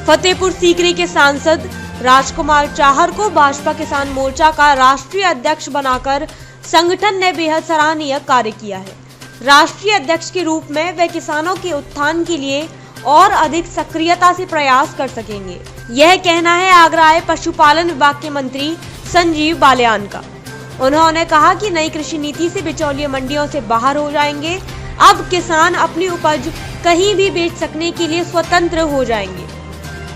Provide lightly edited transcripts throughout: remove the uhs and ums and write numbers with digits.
फतेहपुर सीकरी के सांसद राजकुमार चाहर को भाजपा किसान मोर्चा का राष्ट्रीय अध्यक्ष बनाकर संगठन ने बेहद सराहनीय कार्य किया है। राष्ट्रीय अध्यक्ष के रूप में वे किसानों के उत्थान के लिए और अधिक सक्रियता से प्रयास कर सकेंगे। यह कहना है आगरा आए पशुपालन विभाग के मंत्री संजीव बालियान का। उन्होंने कहा कि नई कृषि नीति से बिचौलिए मंडियों से बाहर हो जाएंगे। अब किसान अपनी उपज कहीं भी बेच सकने के लिए स्वतंत्र हो जाएंगे।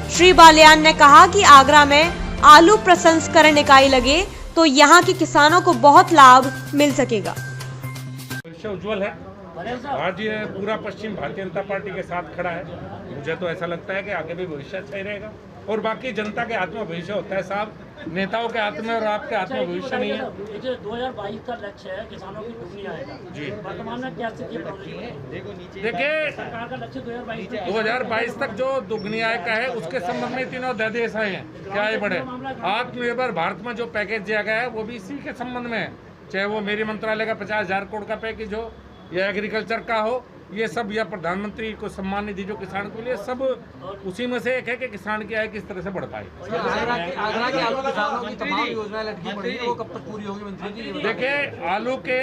श्री बालियान ने कहा कि आगरा में आलू प्रसंस्करण इकाई लगे तो यहाँ के किसानों को बहुत लाभ मिल सकेगा। भविष्य उज्जवल है। आज ये पूरा पश्चिम भारतीय जनता पार्टी के साथ खड़ा है। मुझे तो ऐसा लगता है कि आगे भी भविष्य अच्छा ही रहेगा और बाकी जनता के हाथ में भविष्य होता है साहब, नेताओं के हाथ में और आपके हाथ में भविष्य नहीं है। 2022 का लक्ष्य है किसानों की दुगनी आएगा जी। वर्तमान में क्या स्थिति है? देखिए सरकार का लक्ष्य 2022 तक जो दुगनी आय का है उसके संबंध में तीनों अध्यादेश आए हैं। क्या आए बढ़े? आत्मनिर्भर भारत में जो पैकेज दिया गया है वो भी इसी के संबंध में है, चाहे वो मेरे मंत्रालय का 50,000 करोड़ का पैकेज हो या एग्रीकल्चर का हो, ये सब या प्रधानमंत्री को सम्मान निधि जो किसान के लिए, सब उसी में से एक है कि किसान की आय किस तरह से बढ़ पाए। आगरा के आलू किसानों की तमाम योजनाएं लटकी पड़ी हैं, वो कब तक पूरी होगी मंत्री जी? देखिए आलू के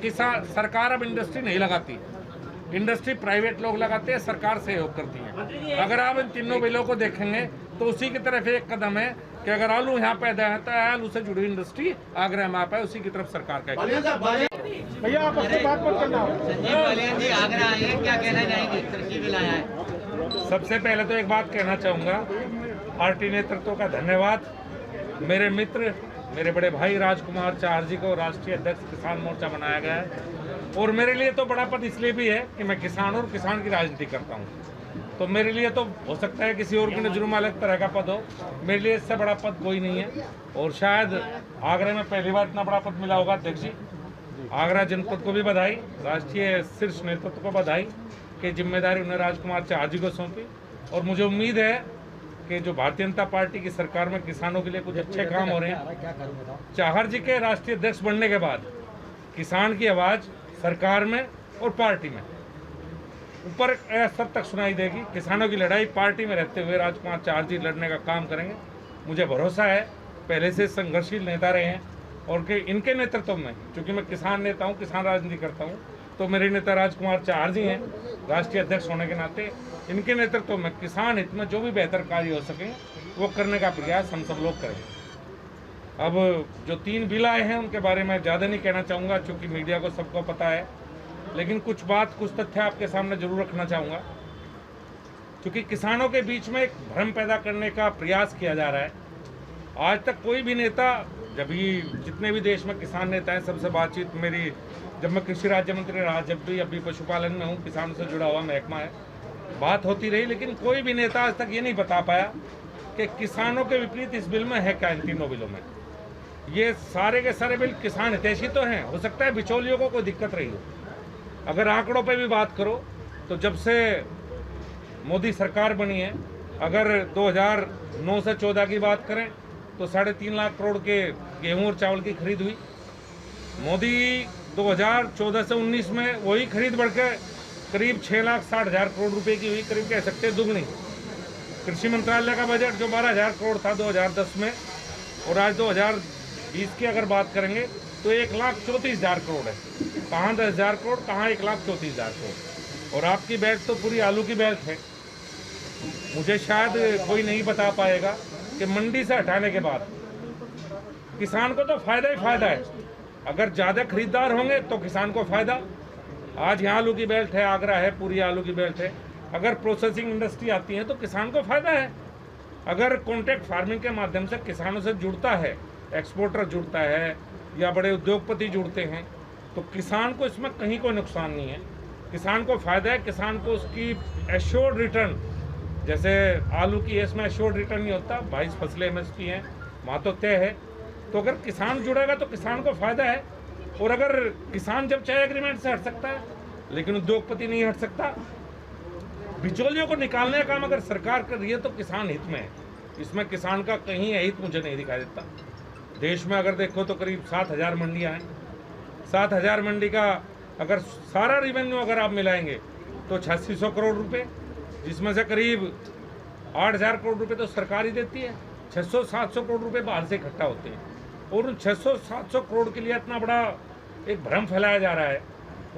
किसान, सरकार अब इंडस्ट्री नहीं लगाती, इंडस्ट्री प्राइवेट लोग लगाते हैं, सरकार सहयोग करती है। अगर आप इन तीनों बिलों को देखेंगे तो उसी की तरफ एक कदम है कि अगर आलू यहाँ पैदा होता है, आलू से जुड़ी इंडस्ट्री आगरा में आ पाए, उसी की तरफ सरकार का भैया आप अपनी बात मत करना। संजीव बालियान जी आगरा आए हैं, क्या कहना चाहेंगे? कृषि बिल आया है। सबसे पहले तो एक बात कहना चाहूँगा, पार्टी नेतृत्व का धन्यवाद। मेरे मित्र, मेरे बड़े भाई राजकुमार चाहर जी को राष्ट्रीय अध्यक्ष किसान मोर्चा बनाया गया है और मेरे लिए तो बड़ा पद इसलिए भी है कि मैं किसान और किसान की राजनीति करता हूँ। तो मेरे लिए तो हो सकता है किसी और की नजरों में अलग तरह का पद हो, मेरे लिए इससे बड़ा पद कोई नहीं है और शायद आगरा में पहली बार इतना बड़ा पद मिला होगा। अध्यक्ष जी, आगरा जनपद को भी बधाई, राष्ट्रीय शीर्ष नेतृत्व को बधाई कि जिम्मेदारी उन्हें राजकुमार चाहर जी को सौंपी और मुझे उम्मीद है कि जो भारतीय जनता पार्टी की सरकार में किसानों के लिए कुछ अच्छे काम हो रहे हैं। चाहर जी के राष्ट्रीय अध्यक्ष बनने के बाद किसान की आवाज़ सरकार में और पार्टी में ऊपर सब तक सुनाई देगी। किसानों की लड़ाई पार्टी में रहते हुए राजकुमार चाहर जी लड़ने का काम करेंगे। मुझे भरोसा है, पहले से संघर्षशील नेता रहे हैं और कि इनके नेतृत्व में, चूँकि मैं किसान नेता हूँ, किसान राजनीति करता हूँ, तो मेरे नेता राजकुमार चाहर जी हैं राष्ट्रीय अध्यक्ष होने के नाते। इनके नेतृत्व में किसान हित में जो भी बेहतर कार्य हो सके वो करने का प्रयास हम सब लोग करेंगे। अब जो 3 बिल आए हैं उनके बारे में ज़्यादा नहीं कहना चाहूँगा, चूँकि मीडिया को सबको पता है, लेकिन कुछ तथ्य आपके सामने जरूर रखना चाहूँगा। क्योंकि किसानों के बीच में एक भ्रम पैदा करने का प्रयास किया जा रहा है। आज तक कोई भी नेता, जब भी जितने भी देश में किसान नेता हैं, सबसे बातचीत मेरी, जब मैं कृषि राज्य मंत्री रहा, जब भी अभी पशुपालन में हूँ, किसानों से जुड़ा हुआ महकमा है, बात होती रही, लेकिन कोई भी नेता आज तक ये नहीं बता पाया कि किसानों के विपरीत इस बिल में है क्या। इन तीनों बिलों में ये सारे के सारे बिल किसान हितैषी तो हैं, हो सकता है बिचौलियों को कोई दिक्कत रही हो। अगर आंकड़ों पे भी बात करो तो जब से मोदी सरकार बनी है, अगर 2009 से 14 की बात करें तो 3.5 लाख करोड़ के गेहूं और चावल की खरीद हुई। मोदी 2014 से 19 में वही खरीद बढ़कर करीब 6,60,000 करोड़ रुपए की हुई, करीब कह सकते हैं दुगनी। कृषि मंत्रालय का बजट जो 12,000 करोड़ था 2010 में, और आज 2020 की अगर बात करेंगे तो 1,34,000 करोड़ है। कहाँ 10,000 करोड़, कहाँ 1,34,000 करोड़। और आपकी बेल्ट तो पूरी आलू की बेल्ट है। मुझे शायद कोई नहीं बता पाएगा कि मंडी से हटाने के बाद किसान को तो फायदा ही फायदा है। अगर ज़्यादा खरीदार होंगे तो किसान को फायदा। आज यहाँ आलू की बेल्ट है, आगरा है, पूरी आलू की बेल्ट है। अगर प्रोसेसिंग इंडस्ट्री आती है तो किसान को फायदा है। अगर कॉन्ट्रैक्ट फार्मिंग के माध्यम से किसानों से जुड़ता है, एक्सपोर्टर जुड़ता है या बड़े उद्योगपति जुड़ते हैं, तो किसान को इसमें कहीं कोई नुकसान नहीं है। किसान को फायदा है। किसान को उसकी एश्योर्ड रिटर्न, जैसे आलू की इसमें एश्योर्ड रिटर्न नहीं होता, 22 फसलें MSP हैं, वहाँ तो तय है। तो अगर किसान जुड़ेगा तो किसान को फायदा है। और अगर किसान जब चाहे एग्रीमेंट से हट सकता है, लेकिन उद्योगपति नहीं हट सकता। बिचौलियों को निकालने का काम अगर सरकार कर रही है तो किसान हित में है। इसमें किसान का कहीं हित मुझे नहीं दिखाई देता। देश में अगर देखो तो करीब 7,000 मंडियाँ हैं। 7,000 मंडी का अगर सारा रेवेन्यू अगर आप मिलाएंगे तो 8600 करोड़ रुपए, जिसमें से करीब 8,000 करोड़ रुपए तो सरकार ही देती है, 600-700 करोड़ रुपए बाहर से इकट्ठा होते हैं, और उन 600-700 करोड़ के लिए इतना बड़ा एक भ्रम फैलाया जा रहा है।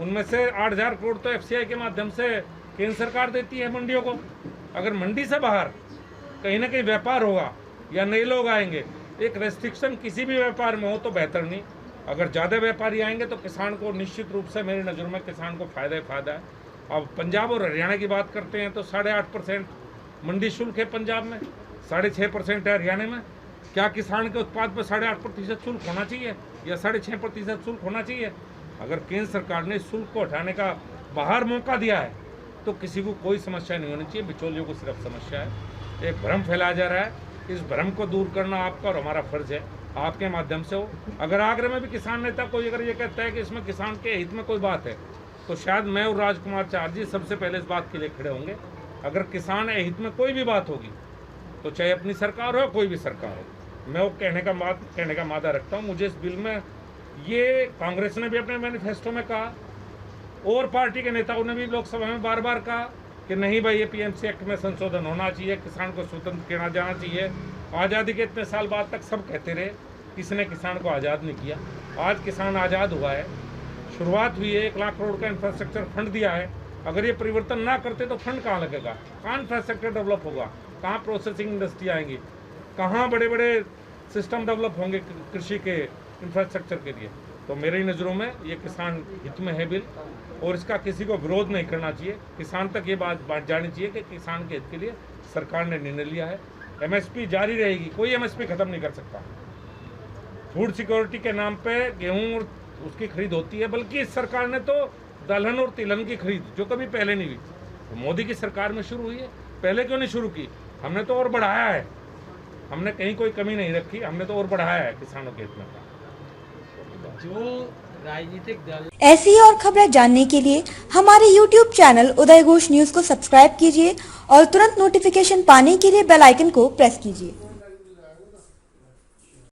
उनमें से 8,000 करोड़ तो FCI के माध्यम से केंद्र सरकार देती है मंडियों को। अगर मंडी से बाहर कहीं ना कहीं व्यापार होगा या नए लोग आएंगे, एक रेस्ट्रिक्शन किसी भी व्यापार में हो तो बेहतर नहीं। अगर ज़्यादा व्यापारी आएंगे तो किसान को निश्चित रूप से, मेरी नज़र में किसान को फ़ायदा ही फ़ायदा है। अब पंजाब और हरियाणा की बात करते हैं तो 8.5% मंडी शुल्क है पंजाब में, 6.5% है हरियाणा में। क्या किसान के उत्पाद पर 8.5% शुल्क होना चाहिए या 6.5% शुल्क होना चाहिए? अगर केंद्र सरकार ने शुल्क को हटाने का बाहर मौका दिया है तो किसी को कोई समस्या नहीं होनी चाहिए, बिचौलियों को सिर्फ समस्या है। एक भ्रम फैलाया जा रहा है, इस भ्रम को दूर करना आपका और हमारा फर्ज है, आपके माध्यम से हो। अगर आगरा में भी किसान नेता कोई अगर ये कहता है कि इसमें किसान के हित में कोई बात है, तो शायद मैं और राजकुमार चार जी सबसे पहले इस बात के लिए खड़े होंगे। अगर किसान हित में कोई भी बात होगी तो चाहे अपनी सरकार हो कोई भी सरकार हो, मैं वो कहने का मादा रखता हूँ। मुझे इस बिल में, ये कांग्रेस ने भी अपने मैनिफेस्टो में कहा और पार्टी के नेताओं ने भी लोकसभा में बार बार कहा कि नहीं भाई, ये PMC एक्ट में संशोधन होना चाहिए, किसान को स्वतंत्र किया जाना चाहिए। आज़ादी के इतने साल बाद तक सब कहते रहे, किसने किसान को आज़ाद नहीं किया। आज किसान आज़ाद हुआ है, शुरुआत हुई है, 1 लाख करोड़ का इंफ्रास्ट्रक्चर फंड दिया है। अगर ये परिवर्तन ना करते तो फंड कहाँ लगेगा, कहाँ इंफ्रास्ट्रक्चर डेवलप होगा, कहाँ प्रोसेसिंग इंडस्ट्री आएंगी, कहाँ बड़े बड़े सिस्टम डेवलप होंगे कृषि के इंफ्रास्ट्रक्चर के लिए। तो मेरी नज़रों में ये किसान हित में है बिल, और इसका किसी को विरोध नहीं करना चाहिए। किसान तक ये बात जानी चाहिए कि किसान के हित के लिए सरकार ने निर्णय लिया है। MSP जारी रहेगी, कोई MSP खत्म नहीं कर सकता। फूड सिक्योरिटी के नाम पे गेहूं और उसकी खरीद होती है, बल्कि इस सरकार ने तो दलहन और तिलहन की खरीद, जो कभी पहले नहीं हुई, तो मोदी की सरकार में शुरू हुई है। पहले क्यों नहीं शुरू की? हमने तो और बढ़ाया है, हमने कहीं कोई कमी नहीं रखी, हमने तो और बढ़ाया है किसानों के हित में। जो राजनीतिक दल ऐसी ही और खबरें जानने के लिए हमारे YouTube चैनल उदय घोष न्यूज को सब्सक्राइब कीजिए और तुरंत नोटिफिकेशन पाने के लिए बेल आइकन को प्रेस कीजिए।